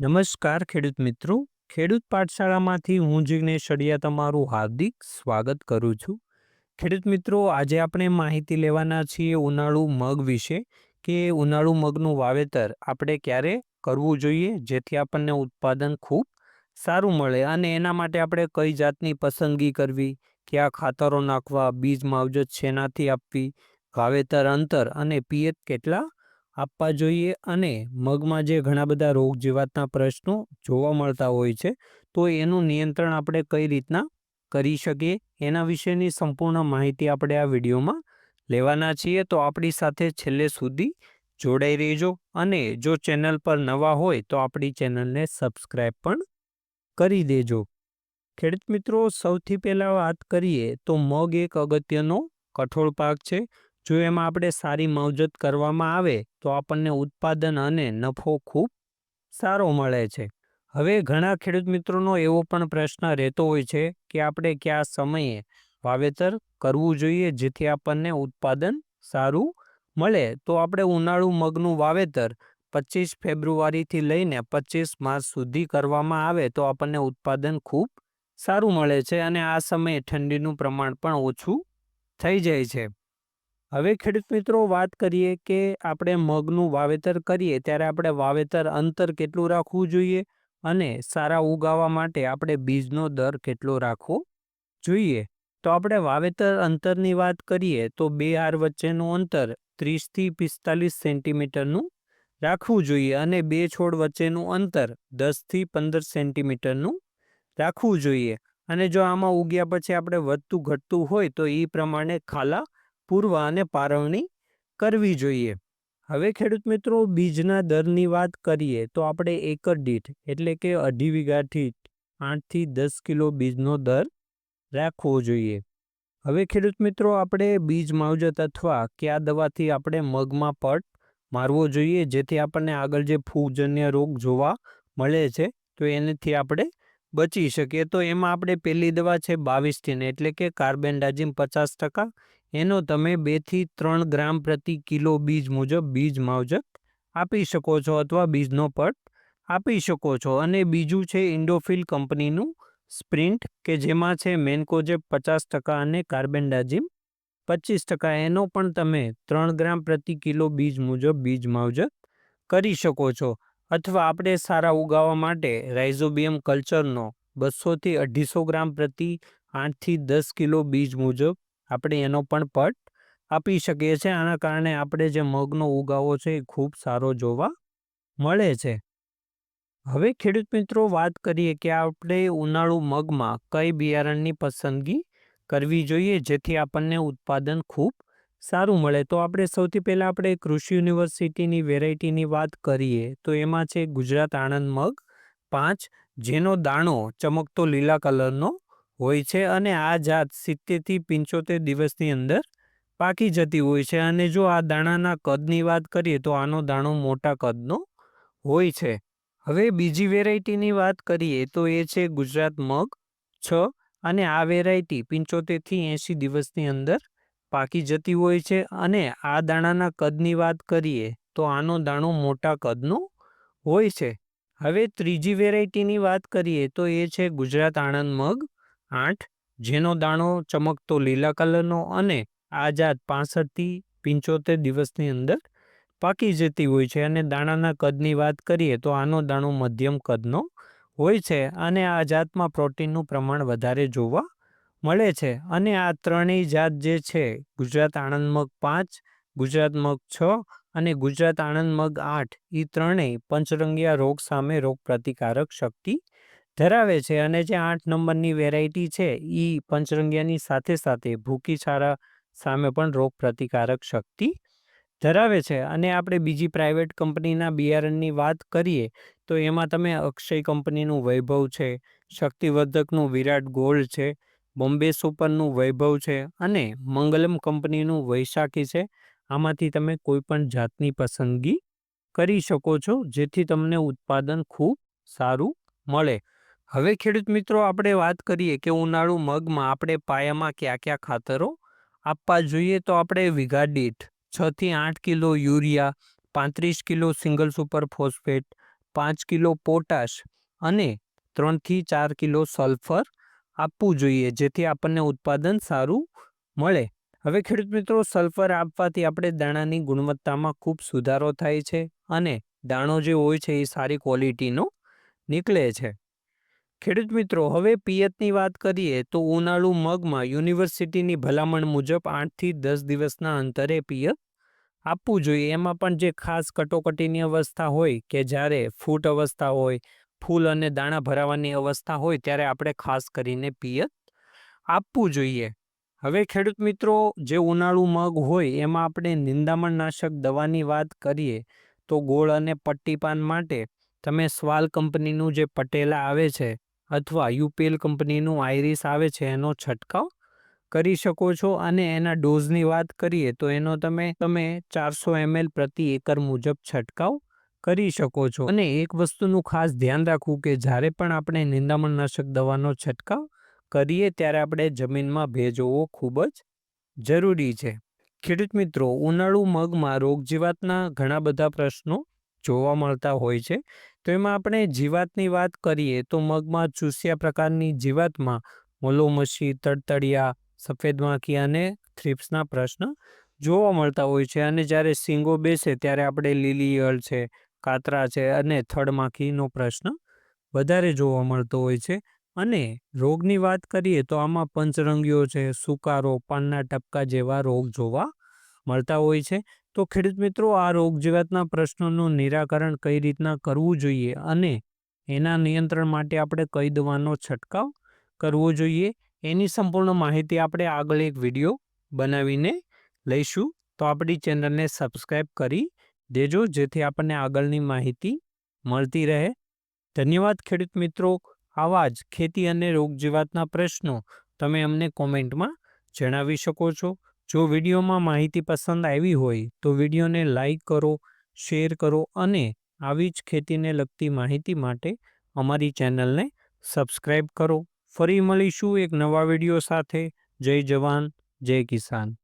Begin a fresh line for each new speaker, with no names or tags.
નમસ્કાર ખેડૂત મિત્રો. ખેડૂત પાઠશાળામાંથી હું જિગ્નેશ અડિયા તમારું હાર્દિક સ્વાગત કરું છું. ખેડૂત મિત્રો, આજે આપણે માહિતી લેવાના છીએ ઉનાળુ મગ વિશે કે ઉનાળુ મગનું વાવેતર આપણે ક્યારે કરવું જોઈએ જેથી આપણને ઉત્પાદન ખૂબ સારું મળે અને એના માટે આપણે કઈ જાતની પસંદગી કરવી, કયા ખાતરો નાખવા, બીજ માવજત શેનાથી આપવી, વાવેતર અંતર અને પિયત કેટલા આપવા જોઈએ અને મગમાં જે ઘણા બધા રોગ જીવાતના પ્રશ્નો જોવા મળતા હોય છે તો એનું નિયંત્રણ આપણે કઈ રીતના કરી શકીએ એના વિશેની સંપૂર્ણ માહિતી આપણે આ વિડીયોમાં લેવાના છીએ. તો આપણી સાથે છેલ્લે સુધી જોડાઈ રહેજો અને જો ચેનલ પર નવા હોય તો આપણી ચેનલને સબસ્ક્રાઈબ પણ કરી દેજો. ખેડૂત મિત્રો, સૌથી પહેલાં વાત કરીએ તો મગ એક અગત્યનો કઠોળ પાક છે. જો એમાં આપણે સારી માવજત કરવામાં આવે તો આપણને ઉત્પાદન અને નફો ખૂબ સારો મળે છે. હવે ઘણા ખેડૂત મિત્રોનો એવો પણ પ્રશ્ન રહેતો હોય છે કે આપણે કયા સમયે વાવેતર કરવું જોઈએ જેથી આપણને ઉત્પાદન સારું મળે. તો આપણે ઉનાળુ મગનું વાવેતર 25 ફેબ્રુઆરીથી લઈને 25 માર્ચ સુધી કરવામાં આવે તો આપણને ઉત્પાદન ખૂબ સારું મળે છે અને આ સમયે ઠંડીનું પ્રમાણ પણ ઓછું થઈ જાય છે. હવે ખેડૂત મિત્રો, વાત કરીએ કે આપણે મગનું વાવેતર કરીએ ત્યારે આપણે વાવેતર અંતર કેટલું રાખવું જોઈએ અને સારા ઉગાવવા માટે આપણે બીજનો દર કેટલો રાખવો જોઈએ. તો આપણે વાવેતર અંતરની વાત કરીએ તો બે હાર વચ્ચેનું અંતર 30થી 45 સેન્ટીમીટરનું રાખવું જોઈએ અને બે છોડ વચ્ચેનું અંતર 10થી 15 સેન્ટીમીટરનું રાખવું જોઈએ. અને જો આમાં ઉગ્યા પછી આપણે વધતું ઘટતું હોય તો એ પ્રમાણે ખાલા પૂરવા અને પારવણી કરવી જોઈએ. હવે ખેડૂત મિત્રો, બીજના દરની વાત કરીએ તો આપણે એકર દીઠ એટલે કે 2.5 વીઘાથી 8થી 10 કિલો બીજનો દર રાખવો જોઈએ. હવે ખેડૂત મિત્રો, આપણે બીજ માવજત અથવા કયા દવાથી આપણે મગમાં પટ મારવો જોઈએ જેથી આપણને આગળ જે ફૂગજન્ય રોગ જોવા મળે છે તો એનાથી આપણે બચી શકીએ. તો એમાં આપણે પહેલી દવા છે 22 એટલે કે કાર્બેન્ડાઝિમ 50%. એનો તમે 2 થી 3 ગ્રામ પ્રતિ કિલો બીજ મુજબ બીજ માવજત આપી શકો છો અથવા બીજનો પટ આપી શકો છો. અને બીજું છે ઇન્ડોફિલ કંપનીનું સ્પ્રિન્ટ કે જેમાં છે મેન્કોજેબ 50% અને કાર્બેન્ડાઝિમ 25%. એનો પણ તમે 3 ગ્રામ પ્રતિ કિલો બીજ મુજબ બીજ માવજત કરી શકો છો. અથવા આપણે સારા ઉગાવવા માટે રાઇઝોબિયમ કલ્ચરનો 200થી 250 ગ્રામ પ્રતિ 8થી 10 કિલો બીજ મુજબ આપણે એનો પણ પટ આપી શકીએ છીએ. આના કારણે આપણે જે મગનો ઉગાવો છે એ ખૂબ સારો જોવા મળે છે. હવે ખેડૂત મિત્રો, વાત કરીએ કે આપણે ઉનાળુ મગમાં કઈ બિયારણની પસંદગી કરવી જોઈએ જેથી આપણને ઉત્પાદન ખૂબ સારું મળે. તો આપણે સૌથી પહેલાં આપણે કૃષિ યુનિવર્સિટીની વેરાયટીની વાત કરીએ તો એમાં છે ગુજરાત આણંદ મગ 5, જેનો દાણો ચમકતો લીલા કલરનો હોય છે અને આ જાત 70થી 75 દિવસની અંદર પાકી જતી હોય છે. અને જો આ દાણાના કદની વાત કરીએ તો આનો દાણો મોટા કદનો હોય છે. હવે બીજી વેરાયટીની વાત કરીએ તો એ છે ગુજરાત મગ 6 અને આ વેરાયટી 75થી 80 દિવસની અંદર પાકી જતી હોય છે. અને આ દાણાના કદની વાત કરીએ તો આનો દાણો મોટા કદનો હોય છે. હવે ત્રીજી વેરાયટીની વાત કરીએ તો એ છે ગુજરાત આણંદ મગ 8, જેનો દાણો ચમકતો લીલા કલરનો અને આ જાત 65થી 75 દિવસની અંદર પાકી જતી હોય છે. અને દાણાના કદની વાત કરીએ તો આનો દાણો મધ્યમ કદનો હોય છે અને આ જાતમાં પ્રોટીનનું પ્રમાણ વધારે જોવા મળે છે. અને આ ત્રણેય જાત જે છે ગુજરાત આણંદ મગ 5, ગુજરાત મગ 6 અને ગુજરાત આણંદ મગ 8 એ ત્રણેય પંચરંગિયા રોગ સામે રોગ પ્રતિકારક શક્તિ ધરાવે છે. અને જે 8 નંબરની વેરાયટી છે એ પંચરંગિયાની સાથે સાથે ભૂકી છારા સામે પણ રોગ પ્રતિકારક શક્તિ ધરાવે છે. અને આપણે બીજી પ્રાઇવેટ કંપનીના બિયારણની વાત કરીએ તો એમાં તમે અક્ષય કંપનીનું વૈભવ છે, શક્તિવર્ધકનું વિરાટ ગોલ્ડ છે, બોમ્બે સુપરનું વૈભવ છે અને મંગલમ કંપનીનું વૈશાખી છે. આમાંથી તમે કોઈ પણ જાતની પસંદગી કરી શકો છો જેથી તમને ઉત્પાદન ખૂબ સારું મળે. હવે ખેડૂત મિત્રો, આપણે વાત કરીએ કે ઉનાળુ મગમાં આપણે પાયામાં કયા કયા ખાતરો આપવા જોઈએ. તો આપણે વીઘા દીઠ 6 થી 8 kilo urea, 35 kilo single super phosphate, 5 kilo potash અને 3 થી 4 કિલો સલ્ફર આપવું જોઈએ, જેથી આપણને ઉત્પાદન સારું મળે. હવે ખેડૂત મિત્રો, સલ્ફર આપવાથી આપણે દાણાની ગુણવત્તામાં ખૂબ સુધારો થાય છે અને દાણો જે હોય છે એ સારી ક્વોલિટીનો નીકળે છે. ખેડૂત મિત્રો, હવે પિયતની વાત કરીએ તો ઉનાળુ મગમાં યુનિવર્સિટીની ભલામણ મુજબ 8 થી 10 દિવસના અંતરે પિયત આપવું જોઈએ. એમાં પણ જે ખાસ કટોકટીની અવસ્થા હોય કે જ્યારે ફૂટ અવસ્થા હોય, ફૂલ અને દાણા ભરાવાની અવસ્થા હોય, ત્યારે આપણે ખાસ કરીને પિયત આપવું જોઈએ. હવે ખેડૂત મિત્રો, જે ઉનાળુ મગ હોય એમાં આપણે નિંદામણનાશક દવાની વાત કરીએ તો ગોળ અને પટ્ટીપાન માટે તમે સ્વાલ કંપનીનું જે પટેલા આવે છે અથવા યુપીએલ કંપનીનું આઈરિસ આવે છે એનો છંટકાવ કરી શકો છો. અને એના ડોઝની વાત કરીએ તો એનો તમે 400 ml પ્રતિ એકર મુજબ છંટકાવ કરી શકો છો. અને એક વસ્તુનું ખાસ ધ્યાન રાખવું કે જ્યારે પણ આપણે નિંદામણનાશક દવાનો છંટકાવ કરીએ ત્યારે આપણે જમીનમાં ભેજ હોવો ખૂબ જ જરૂરી છે. ખેડૂત મિત્રો, ઉનાળુ મગમાં રોગ જીવાતના ઘણા બધા પ્રશ્નો જોવા મળતા હોય છે. તો એમાં આપણે જીવાતની વાત કરીએ તો મગમાં ચૂસ્યા પ્રકારની જીવાતમાં મોલોમછી, તડતડિયા, સફેદ માખી અને થ્રિપ્સના પ્રશ્ન જોવા મળતા હોય છે. અને જ્યારે શીંગો બેસે ત્યારે આપણે લીલી ઈયળ છે, કાતરા છે અને થડમાખીનો પ્રશ્ન વધારે જોવા મળતો હોય છે. અને રોગની વાત કરીએ તો આમાં પંચરંગીઓ છે, સુકારો, પાનના ટપકા જેવા રોગ જોવા મળતા હોય છે. તો ખેડૂત મિત્રો, આ રોગ જીવાતના પ્રશ્નોનું નિરાકરણ કઈ રીતના કરવું જોઈએ અને એના નિયંત્રણ માટે આપણે કઈ દવાનો છંટકાવ કરવો જોઈએ, એની સંપૂર્ણ માહિતી આપણે આગળ એક વિડીયો બનાવીને લઈશું. તો આપણી ચેનલને સબસ્ક્રાઈબ કરી દેજો, જેથી આપણને આગળની માહિતી મળતી રહે. ધન્યવાદ ખેડૂત મિત્રો. આવા જ ખેતી અને રોગ જીવાતના પ્રશ્નો તમે અમને કોમેન્ટમાં જણાવી શકો છો. જો વિડીયોમાં માહિતી પસંદ આવી હોય તો વિડીયોને લાઈક કરો, શેર કરો અને આવી જ ખેતીને લગતી માહિતી માટે અમારી ચેનલને સબસ્ક્રાઈબ કરો. ફરી મળીશું એક નવા વિડીયો સાથે. જય જવાન, જય કિસાન.